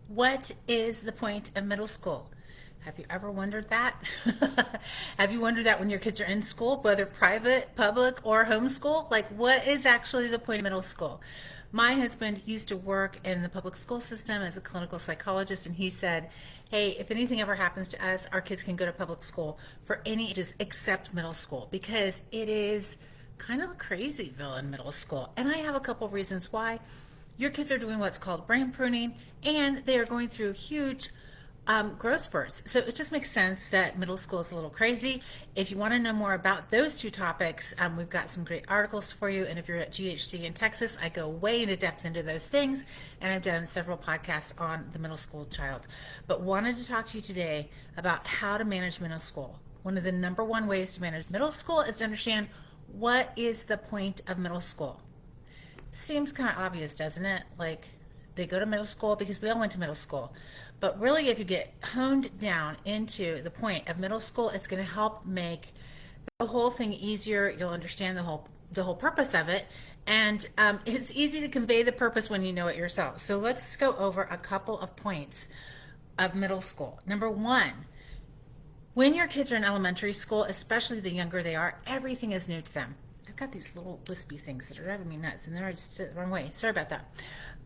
What is the point of middle school? Have you ever wondered that? Have you wondered that when your kids are in school, whether private, public, or homeschool? Like, what is actually the point of middle school? My husband used to work in the public school system as a clinical psychologist, and he said, hey, if anything ever happens to us, our kids can go to public school for any ages except middle school because it is kind of a crazyville in middle school. And I have a couple reasons why. Your kids are doing what's called brain pruning, and they are going through huge growth spurts. So it just makes sense that middle school is a little crazy. If you want to know more about those two topics, we've got some great articles for you. And if you're at GHC in Texas, I go way into depth into those things. And I've done several podcasts on the middle school child. But wanted to talk to you today about how to manage middle school. One of the number one ways to manage middle school is to understand what is the point of middle school. Seems kind of obvious, doesn't it? Like they go to middle school because we all went to middle school. But really, if you get honed down into the point of middle school, it's going to help make the whole thing easier. You'll understand the whole purpose of it, and it's easy to convey the purpose when you know it yourself. So let's go over a couple of points of middle school. Number one, when your kids are in elementary school, especially the younger they are, everything is new to them. I've got these little wispy things that are driving me nuts, and they're just the wrong way. Sorry about that.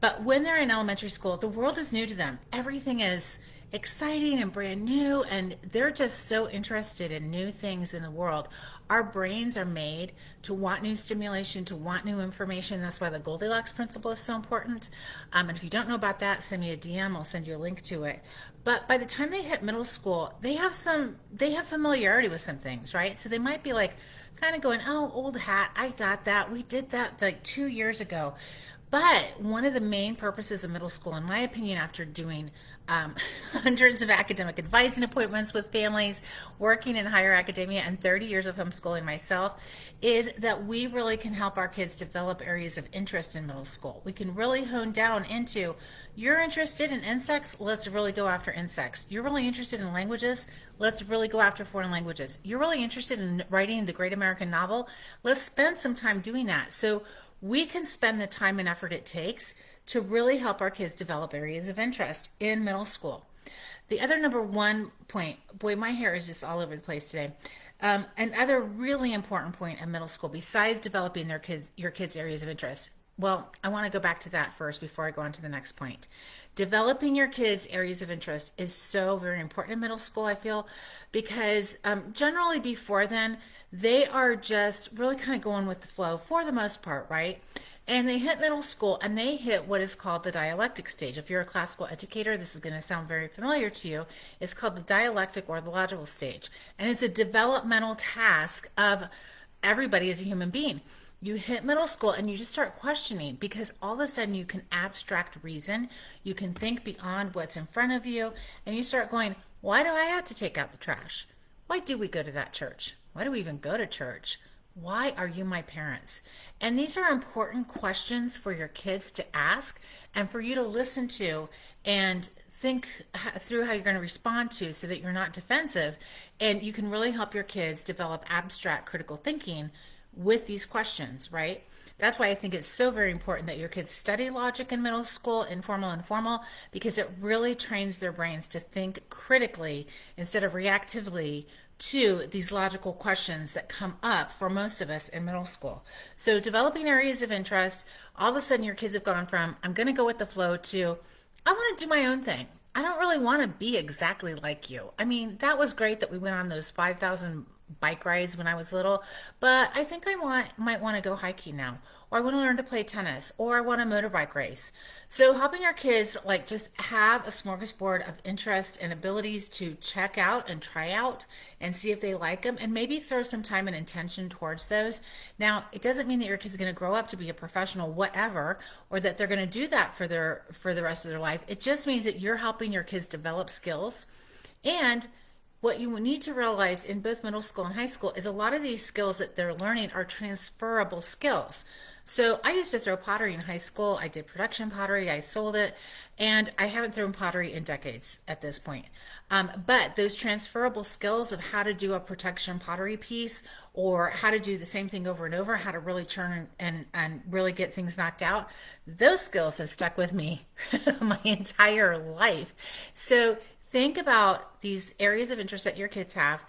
But when they're in elementary school, the world is new to them. Everything is exciting and brand new, and they're just so interested in new things in the world. Our brains are made to want new stimulation, to want new information. That's why the Goldilocks principle is so important. And if you don't know about that, send me a DM. I'll send you a link to it. But by the time they hit middle school, they have familiarity with some things, right? So they might be like kind of going, oh, old hat, I got that. We did that like 2 years ago. But one of the main purposes of middle school, in my opinion, after doing hundreds of academic advising appointments with families, working in higher academia, and 30 years of homeschooling myself, is that we really can help our kids develop areas of interest in middle school. We can really hone down into, you're interested in insects, let's really go after insects. You're really interested in languages, let's really go after foreign languages. You're really interested in writing the great American novel, let's spend some time doing that. So we can spend the time and effort it takes to really help our kids develop areas of interest in middle school. The other number one point, boy, my hair is just all over the place today. Another really important point in middle school, besides developing your kids' areas of interest. Well, I want to go back to that first before I go on to the next point. Developing your kids' areas of interest is so very important in middle school, I feel, because generally before then, they are just really kind of going with the flow for the most part, right? And they hit middle school and they hit what is called the dialectic stage. If you're a classical educator, this is going to sound very familiar to you. It's called the dialectic or the logical stage. And it's a developmental task of everybody as a human being. You hit middle school and you just start questioning because all of a sudden you can abstract reason, you can think beyond what's in front of you, and you start going, why do I have to take out the trash? Why do we go to that church? Why do we even go to church? Why are you my parents? And these are important questions for your kids to ask and for you to listen to and think through how you're going to respond to so that you're not defensive. And you can really help your kids develop abstract critical thinking with these questions, right? That's why I think it's so very important that your kids study logic in middle school, informal and formal, because it really trains their brains to think critically instead of reactively to these logical questions that come up for most of us in middle school. So developing areas of interest, all of a sudden your kids have gone from, I'm going to go with the flow to, I want to do my own thing. I don't really want to be exactly like you. I mean, that was great that we went on those 5,000 bike rides when I was little, but I think might want to go hiking now, or I want to learn to play tennis, or I want a motorbike race. So helping our kids like just have a smorgasbord of interests and abilities to check out and try out and see if they like them, and maybe throw some time and intention towards those. Now, it doesn't mean that your kids are going to grow up to be a professional whatever, or that they're going to do that for the rest of their life. It just means that you're helping your kids develop skills, and what you need to realize in both middle school and high school is a lot of these skills that they're learning are transferable skills. So I used to throw pottery in high school. I did production pottery. I sold it, and I haven't thrown pottery in decades at this point. But those transferable skills of how to do a production pottery piece, or how to do the same thing over and over, how to really churn and really get things knocked out, those skills have stuck with me my entire life. So think about these areas of interest that your kids have.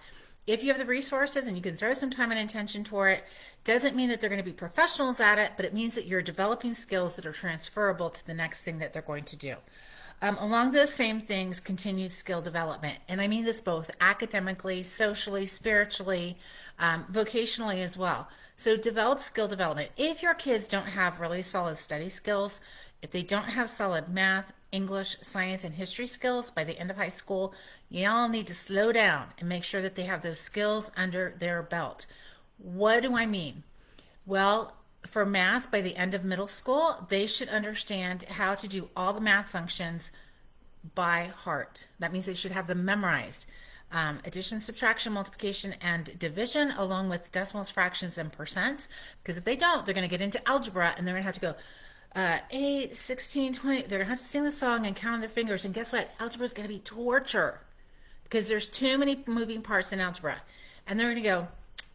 If you have the resources and you can throw some time and attention toward it, doesn't mean that they're going to be professionals at it, but it means that you're developing skills that are transferable to the next thing that they're going to do. Along those same things, continued skill development. And I mean this both academically, socially, spiritually, vocationally as well. So develop skill development. If your kids don't have really solid study skills, if they don't have solid math, English, science, and history skills by the end of high school, y'all need to slow down and make sure that they have those skills under their belt. What do I mean? Well, for math, by the end of middle school, they should understand how to do all the math functions by heart. That means they should have them memorized. Addition, subtraction, multiplication, and division, along with decimals, fractions, and percents. Because if they don't, they're going to get into algebra and they're going to have to go 8, 16, 20. They're going to have to sing the song and count on their fingers. And guess what? Algebra is going to be torture because there's too many moving parts in algebra. And they're going to go,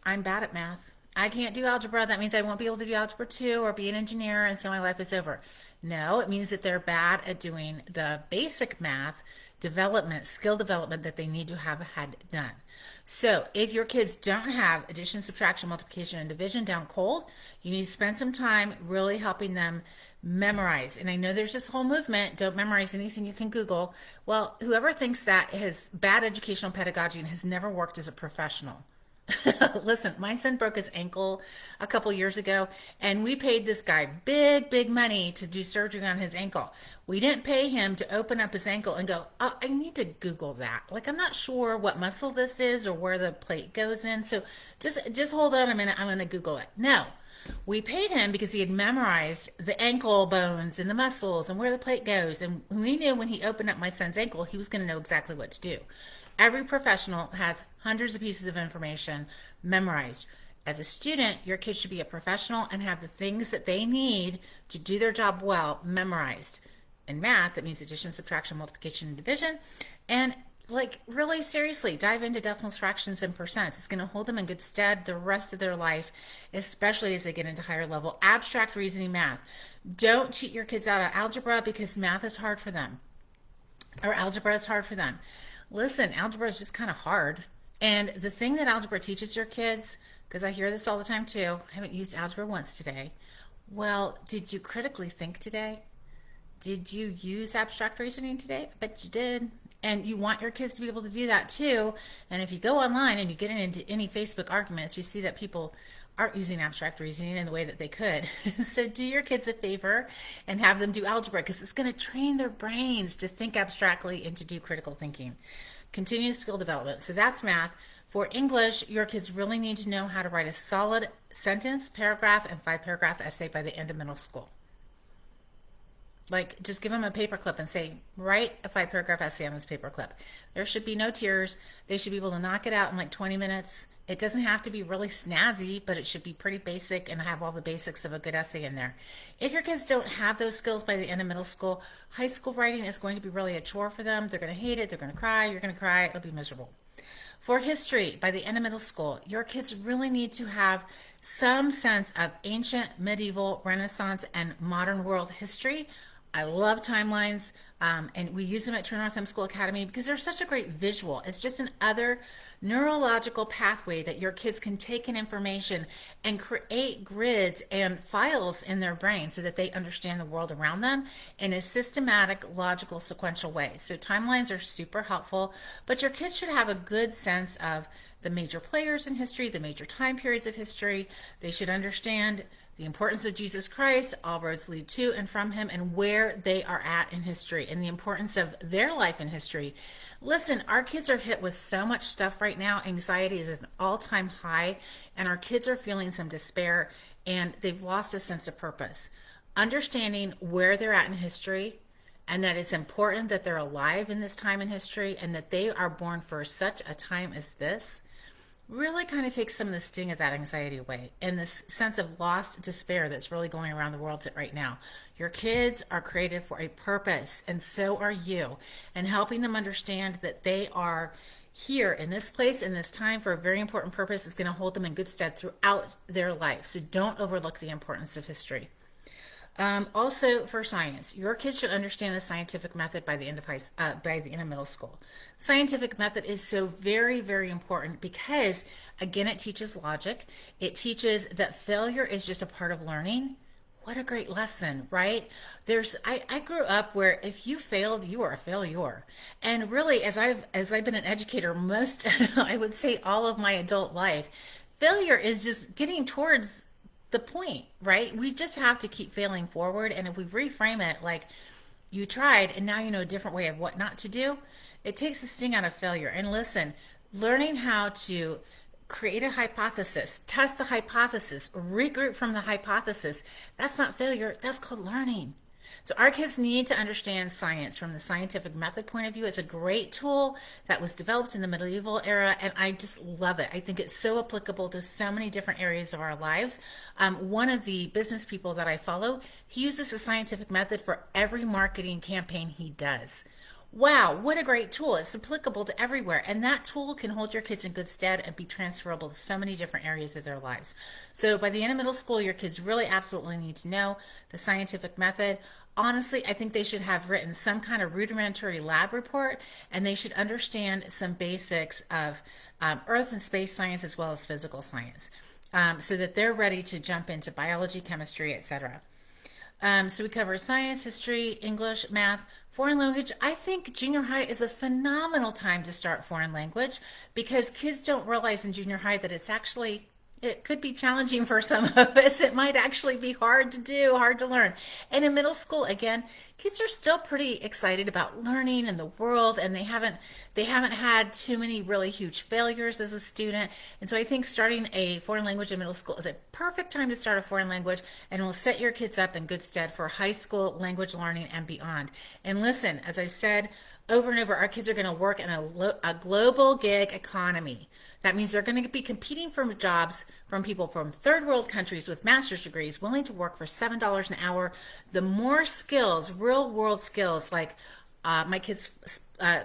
I'm bad at math. I can't do algebra. That means I won't be able to do algebra 2 or be an engineer, and so my life is over. No, it means that they're bad at doing the basic math development, skill development that they need to have had done. So if your kids don't have addition, subtraction, multiplication, and division down cold, you need to spend some time really helping them memorize. And I know there's this whole movement, don't memorize anything you can Google. Well, whoever thinks that has bad educational pedagogy and has never worked as a professional. Listen, my son broke his ankle a couple years ago, and we paid this guy big money to do surgery on his ankle. We didn't pay him to open up his ankle and go, oh, I need to Google that. Like, I'm not sure what muscle this is or where the plate goes in. So just hold on a minute. I'm going to Google it. No, we paid him because he had memorized the ankle bones and the muscles and where the plate goes. And we knew when he opened up my son's ankle, he was going to know exactly what to do. Every professional has hundreds of pieces of information memorized. As a student, your kids should be a professional and have the things that they need to do their job well memorized. In math, that means addition, subtraction, multiplication, and division. And like really seriously, dive into decimals, fractions, and percents. It's going to hold them in good stead the rest of their life, especially as they get into higher level abstract reasoning math. Don't cheat your kids out of algebra because math is hard for them, or algebra is hard for them. Listen, algebra is just kind of hard. And the thing that algebra teaches your kids, because I hear this all the time too, I haven't used algebra once today. Well, did you critically think today? Did you use abstract reasoning today? I bet you did. And you want your kids to be able to do that too. And if you go online and you get into any Facebook arguments, you see that people aren't using abstract reasoning in the way that they could. So do your kids a favor and have them do algebra, because it's going to train their brains to think abstractly and to do critical thinking. Continuous skill development. So that's math. For English, your kids really need to know how to write a solid sentence, paragraph, and 5-paragraph essay by the end of middle school. Like, just give them a paperclip and say, write a 5-paragraph essay on this paperclip. There should be no tears. They should be able to knock it out in like 20 minutes. It doesn't have to be really snazzy, but it should be pretty basic and have all the basics of a good essay in there. If your kids don't have those skills by the end of middle school, high school writing is going to be really a chore for them. They're going to hate it. They're going to cry. You're going to cry. It'll be miserable. For history, by the end of middle school, your kids really need to have some sense of ancient, medieval, Renaissance, and modern world history. I love timelines, and we use them at True North Homeschool Academy because they're such a great visual. It's just another neurological pathway that your kids can take in information and create grids and files in their brain so that they understand the world around them in a systematic, logical, sequential way. So timelines are super helpful, but your kids should have a good sense of the major players in history, the major time periods of history. They should understand the importance of Jesus Christ, all roads lead to and from him, and where they are at in history, and the importance of their life in history. Listen, our kids are hit with so much stuff right now. Anxiety is at an all-time high, and our kids are feeling some despair, and they've lost a sense of purpose. Understanding where they're at in history and that it's important that they're alive in this time in history and that they are born for such a time as this, really kind of takes some of the sting of that anxiety away and this sense of lost despair that's really going around the world right now. Your kids are created for a purpose, and so are you. And helping them understand that they are here in this place in this time for a very important purpose is going to hold them in good stead throughout their life. So don't overlook the importance of history. Also, for science, your kids should understand the scientific method by the end of by the end of middle school. Scientific method is so very, very important because, again, it teaches logic. It teaches that failure is just a part of learning. What a great lesson, right? I grew up where if you failed, you are a failure. And really, as I've been an educator most, I would say all of my adult life, failure is just getting towards the point, right? We just have to keep failing forward. And if we reframe it like you tried and now you know a different way of what not to do, it takes the sting out of failure. And listen, learning how to create a hypothesis, test the hypothesis, regroup from the hypothesis, that's not failure, that's called learning. So our kids need to understand science from the scientific method point of view. It's a great tool that was developed in the medieval era, and I just love it. I think it's so applicable to so many different areas of our lives. One of the business people that I follow, he uses the scientific method for every marketing campaign he does. Wow, what a great tool. It's applicable to everywhere. And that tool can hold your kids in good stead and be transferable to so many different areas of their lives. So by the end of middle school, your kids really absolutely need to know the scientific method. Honestly, I think they should have written some kind of rudimentary lab report, and they should understand some basics of earth and space science as well as physical science, so that they're ready to jump into biology, chemistry, etc. So we cover science, history, English, math, foreign language. I think junior high is a phenomenal time to start foreign language because kids don't realize in junior high that it could be challenging for some of us. It might actually be hard to do, hard to learn. And in middle school, again, kids are still pretty excited about learning and the world, and they haven't had too many really huge failures as a student. And so I think starting a foreign language in middle school is a perfect time to start a foreign language, and will set your kids up in good stead for high school language learning and beyond. And listen, as I said over and over, our kids are going to work in a global gig economy. That means they're going to be competing for jobs from people from third world countries with master's degrees willing to work for $7 an hour. The more skills, real world skills, like my kids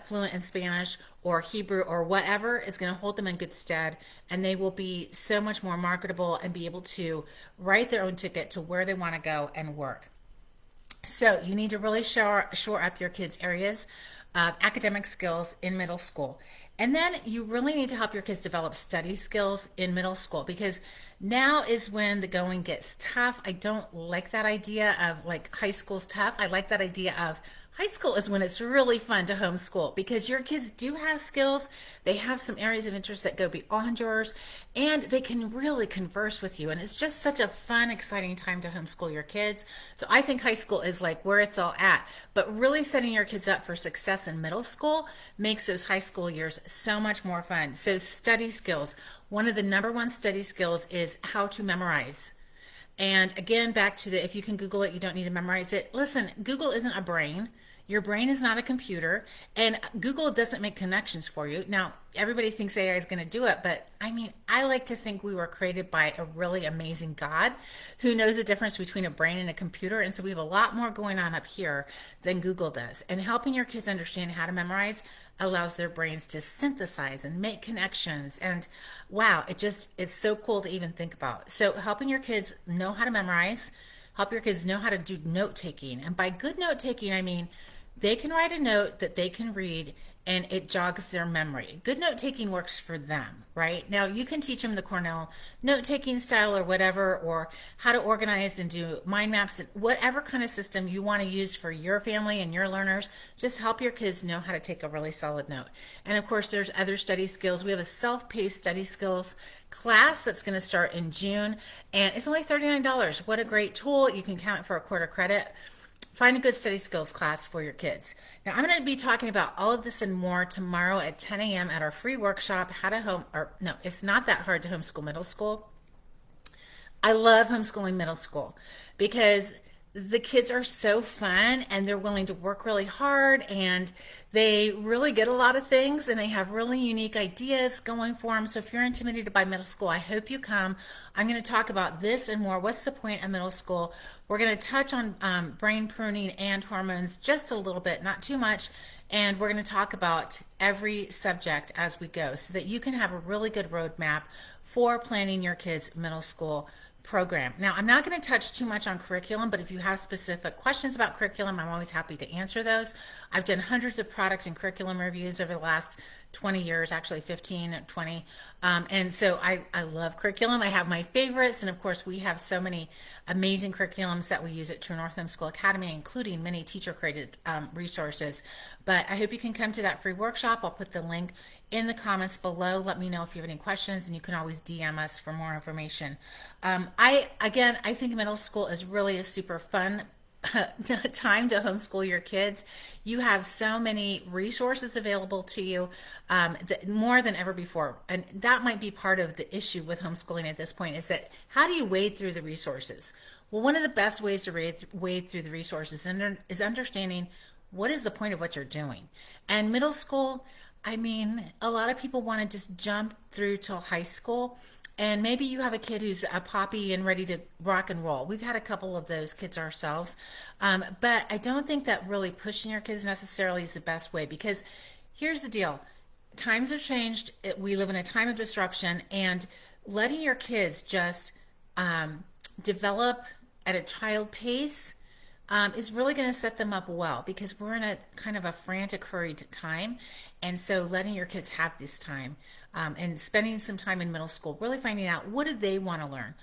fluent in Spanish or Hebrew or whatever, is going to hold them in good stead, and they will be so much more marketable and be able to write their own ticket to where they want to go and work. So you need to really shore up your kids' areas of academic skills in middle school. And then you really need to help your kids develop study skills in middle school, because now is when the going gets tough. I don't like that idea of like high school's tough. I like that idea of high school is when it's really fun to homeschool, because your kids do have skills. They have some areas of interest that go beyond yours, and they can really converse with you. And it's just such a fun, exciting time to homeschool your kids. So I think high school is like where it's all at. But really setting your kids up for success in middle school makes those high school years so much more fun. So study skills. One of the number one study skills is how to memorize. And again, back to if you can Google it, you don't need to memorize it. Listen, Google isn't a brain. Your brain is not a computer, and Google doesn't make connections for you. Now, everybody thinks AI is going to do it, but I mean, I like to think we were created by a really amazing God who knows the difference between a brain and a computer. And so we have a lot more going on up here than Google does. And helping your kids understand how to memorize allows their brains to synthesize and make connections. And wow, it's so cool to even think about. So helping your kids know how to memorize, help your kids know how to do note taking. And by good note taking, I mean, they can write a note that they can read and it jogs their memory. Good note taking works for them, right? Now you can teach them the Cornell note taking style or whatever, or how to organize and do mind maps, and whatever kind of system you want to use for your family and your learners. Just help your kids know how to take a really solid note. And of course, there's other study skills. We have a self-paced study skills class that's going to start in June, and it's only $39. What a great tool. You can count it for a quarter credit. Find a good study skills class for your kids. Now, I'm going to be talking about all of this and more tomorrow at 10 a.m. at our free workshop, it's not that hard to homeschool middle school. I love homeschooling middle school because the kids are so fun and they're willing to work really hard and they really get a lot of things and they have really unique ideas going for them. So if you're intimidated by middle school, I hope you come. I'm going to talk about this and more. What's the point of middle school? We're going to touch on brain pruning and hormones just a little bit, not too much. And we're going to talk about every subject as we go so that you can have a really good roadmap for planning your kids' middle school program. Now, I'm not going to touch too much on curriculum, but if you have specific questions about curriculum, I'm always happy to answer those. I've done hundreds of product and curriculum reviews over the last 20 years, actually 15, 20. And so I love curriculum. I have my favorites. And of course, we have so many amazing curriculums that we use at True North Homeschool Academy, including many teacher created resources. But I hope you can come to that free workshop. I'll put the link in the comments below. Let me know if you have any questions, and you can always DM us for more information. I think middle school is really a super fun time to homeschool your kids. You have so many resources available to you, more than ever before. And that might be part of the issue with homeschooling at this point, is that how do you wade through the resources? Well, one of the best ways to wade through the resources is understanding what is the point of what you're doing. And middle school, I mean, a lot of people want to just jump through till high school. And maybe you have a kid who's a poppy and ready to rock and roll. We've had a couple of those kids ourselves. But I don't think that really pushing your kids necessarily is the best way, because here's the deal. Times have changed. We live in a time of disruption, and letting your kids just develop at a child pace is really going to set them up well, because we're in a kind of a frantic, hurried time. And so letting your kids have this time and spending some time in middle school, really finding out what do they want to learn.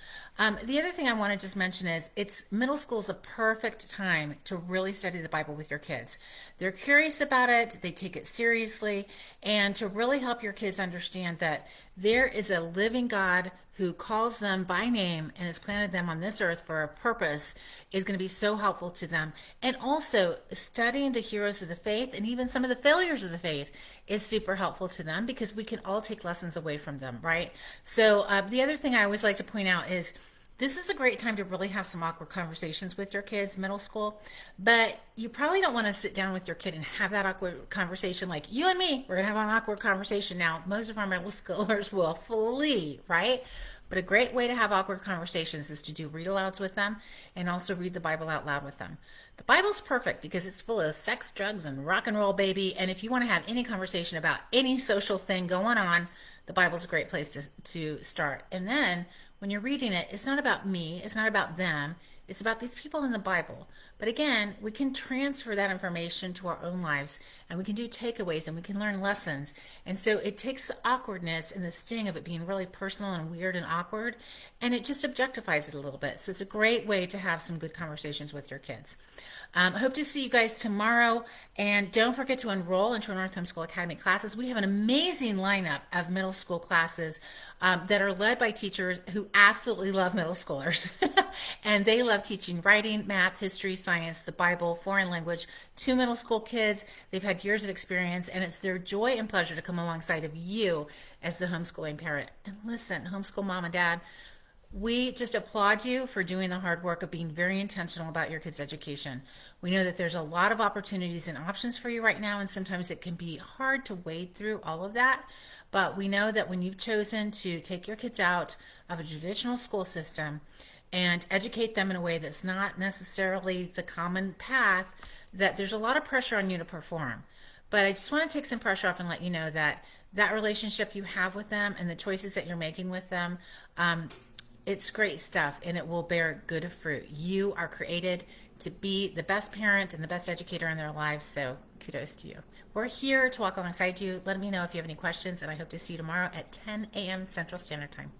The other thing I want to just mention is middle school is a perfect time to really study the Bible with your kids. They're curious about it, they take it seriously, and to really help your kids understand that there is a living God who calls them by name and has planted them on this earth for a purpose is going to be so helpful to them. And also studying the heroes of the faith and even some of the failures of the faith is super helpful to them, because we can all take lessons away from them, right? So the other thing I always like to point out is this is a great time to really have some awkward conversations with your kids, middle school, but you probably don't want to sit down with your kid and have that awkward conversation like you and me, we're going to have an awkward conversation. Now, most of our middle schoolers will flee, right? But a great way to have awkward conversations is to do read-alouds with them and also read the Bible out loud with them. The Bible's perfect because it's full of sex, drugs, and rock and roll, baby. And if you want to have any conversation about any social thing going on, the Bible's a great place to start. And then when you're reading it, it's not about me, it's not about them, it's about these people in the Bible. But again, we can transfer that information to our own lives, and we can do takeaways, and we can learn lessons. And so it takes the awkwardness and the sting of it being really personal and weird and awkward, and it just objectifies it a little bit. So it's a great way to have some good conversations with your kids. Hope to see you guys tomorrow, and don't forget to enroll into our North Homeschool Academy classes. We have an amazing lineup of middle school classes that are led by teachers who absolutely love middle schoolers. And they love teaching writing, math, history, science, the Bible, foreign language to middle school kids. They've had years of experience, and it's their joy and pleasure to come alongside of you as the homeschooling parent. And listen, homeschool mom and dad, we just applaud you for doing the hard work of being very intentional about your kids' education. We know that there's a lot of opportunities and options for you right now, and sometimes it can be hard to wade through all of that. But we know that when you've chosen to take your kids out of a traditional school system and educate them in a way that's not necessarily the common path, that there's a lot of pressure on you to perform. But I just want to take some pressure off and let you know that that relationship you have with them and the choices that you're making with them, it's great stuff, and it will bear good fruit. You are created to be the best parent and the best educator in their lives, so kudos to you. We're here to walk alongside you. Let me know if you have any questions, and I hope to see you tomorrow at 10 a.m. Central Standard Time.